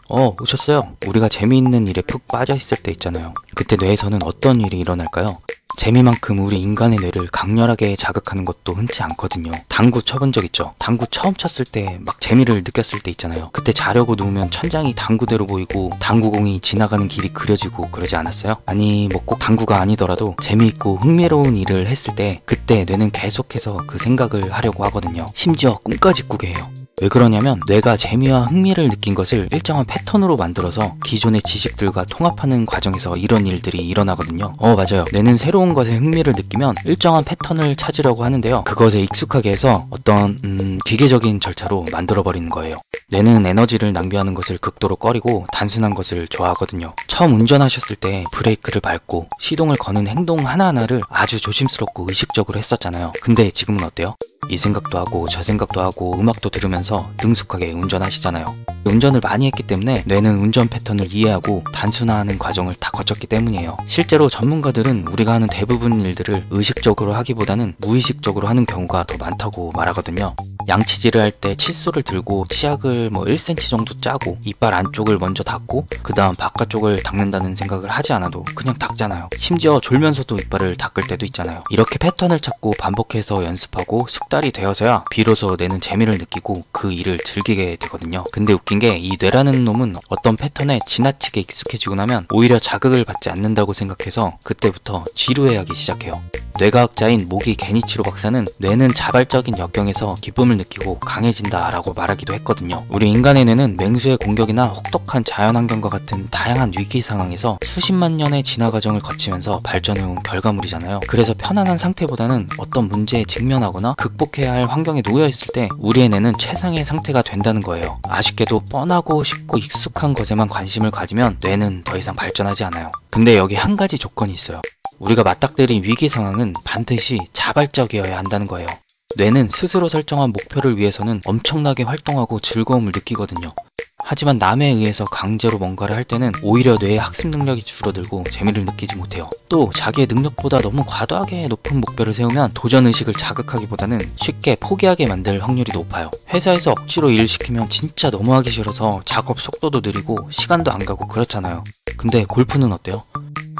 오셨어요. 우리가 재미있는 일에 푹 빠져있을 때 있잖아요. 그때 뇌에서는 어떤 일이 일어날까요? 재미만큼 우리 인간의 뇌를 강렬하게 자극하는 것도 흔치 않거든요. 당구 쳐본 적 있죠? 당구 처음 쳤을 때 막 재미를 느꼈을 때 있잖아요. 그때 자려고 누우면 천장이 당구대로 보이고 당구공이 지나가는 길이 그려지고 그러지 않았어요? 아니 뭐 꼭 당구가 아니더라도 재미있고 흥미로운 일을 했을 때 그때 뇌는 계속해서 그 생각을 하려고 하거든요. 심지어 꿈까지 꾸게 해요. 왜 그러냐면 뇌가 재미와 흥미를 느낀 것을 일정한 패턴으로 만들어서 기존의 지식들과 통합하는 과정에서 이런 일들이 일어나거든요. 맞아요. 뇌는 새로운 것에 흥미를 느끼면 일정한 패턴을 찾으려고 하는데요. 그것에 익숙하게 해서 어떤 기계적인 절차로 만들어버리는 거예요. 뇌는 에너지를 낭비하는 것을 극도로 꺼리고 단순한 것을 좋아하거든요. 처음 운전하셨을 때 브레이크를 밟고 시동을 거는 행동 하나하나를 아주 조심스럽고 의식적으로 했었잖아요. 근데 지금은 어때요? 이 생각도 하고 저 생각도 하고 음악도 들으면서 능숙하게 운전하시잖아요. 운전을 많이 했기 때문에 뇌는 운전 패턴을 이해하고 단순화하는 과정을 다 거쳤기 때문이에요. 실제로 전문가들은 우리가 하는 대부분 일들을 의식적으로 하기보다는 무의식적으로 하는 경우가 더 많다고 말하거든요. 양치질을 할 때 칫솔을 들고 치약을 1cm 정도 짜고 이빨 안쪽을 먼저 닦고 그 다음 바깥쪽을 닦는다는 생각을 하지 않아도 그냥 닦잖아요. 심지어 졸면서도 이빨을 닦을 때도 있잖아요. 이렇게 패턴을 찾고 반복해서 연습하고 숙달이 되어서야 비로소 뇌는 재미를 느끼고 그 일을 즐기게 되거든요. 근데 웃긴 게 이 뇌라는 놈은 어떤 패턴에 지나치게 익숙해지고 나면 오히려 자극을 받지 않는다고 생각해서 그때부터 지루해하기 시작해요. 뇌과학자인 모기 게니치로 박사는 뇌는 자발적인 역경에서 기쁨을 느끼고 강해진다 라고 말하기도 했거든요. 우리 인간의 뇌는 맹수의 공격이나 혹독한 자연환경과 같은 다양한 위기 상황에서 수십만 년의 진화 과정을 거치면서 발전해온 결과물이잖아요. 그래서 편안한 상태보다는 어떤 문제에 직면하거나 극복해야 할 환경에 놓여있을 때 우리의 뇌는 최상의 상태가 된다는 거예요. 아쉽게도 뻔하고 쉽고 익숙한 것에만 관심을 가지면 뇌는 더 이상 발전하지 않아요. 근데 여기 한 가지 조건이 있어요. 우리가 맞닥뜨린 위기 상황은 반드시 자발적이어야 한다는 거예요. 뇌는 스스로 설정한 목표를 위해서는 엄청나게 활동하고 즐거움을 느끼거든요. 하지만 남에 의해서 강제로 뭔가를 할 때는 오히려 뇌의 학습 능력이 줄어들고 재미를 느끼지 못해요. 또 자기의 능력보다 너무 과도하게 높은 목표를 세우면 도전의식을 자극하기보다는 쉽게 포기하게 만들 확률이 높아요. 회사에서 억지로 일을 시키면 진짜 너무 하기 싫어서 작업 속도도 느리고 시간도 안 가고 그렇잖아요. 근데 골프는 어때요?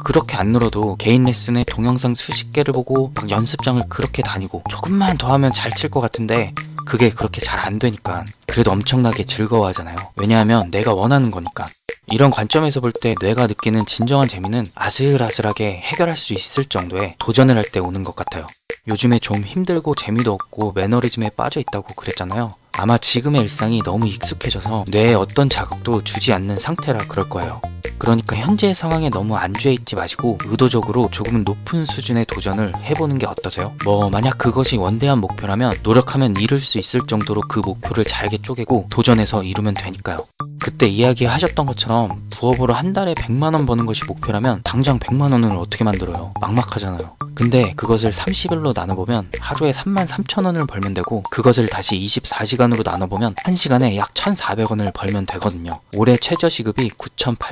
그렇게 안 늘어도 개인 레슨에 동영상 수십 개를 보고 막 연습장을 그렇게 다니고 조금만 더 하면 잘 칠 것 같은데 그게 그렇게 잘 안 되니까 그래도 엄청나게 즐거워하잖아요. 왜냐하면 내가 원하는 거니까. 이런 관점에서 볼 때 뇌가 느끼는 진정한 재미는 아슬아슬하게 해결할 수 있을 정도의 도전을 할 때 오는 것 같아요. 요즘에 좀 힘들고 재미도 없고 매너리즘에 빠져 있다고 그랬잖아요. 아마 지금의 일상이 너무 익숙해져서 뇌에 어떤 자극도 주지 않는 상태라 그럴 거예요. 그러니까 현재의 상황에 너무 안주해 있지 마시고 의도적으로 조금은 높은 수준의 도전을 해보는 게 어떠세요? 만약 그것이 원대한 목표라면 노력하면 이룰 수 있을 정도로 그 목표를 잘게 쪼개고 도전해서 이루면 되니까요. 그때 이야기하셨던 것처럼 부업으로 한 달에 100만원 버는 것이 목표라면 당장 100만원을 어떻게 만들어요? 막막하잖아요. 근데 그것을 30일로 나눠보면 하루에 33,000원을 벌면 되고 그것을 다시 24시간으로 나눠보면 1시간에 약 1,400원을 벌면 되거든요. 올해 최저시급이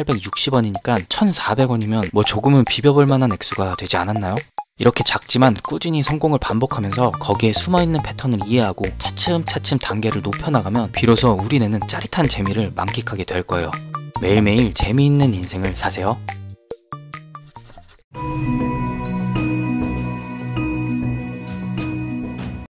9,860원이니까 1,400원이면 조금은 비벼볼 만한 액수가 되지 않았나요? 이렇게 작지만 꾸준히 성공을 반복하면서 거기에 숨어있는 패턴을 이해하고 차츰차츰 단계를 높여나가면 비로소 우리 뇌는 짜릿한 재미를 만끽하게 될 거예요. 매일매일 재미있는 인생을 사세요.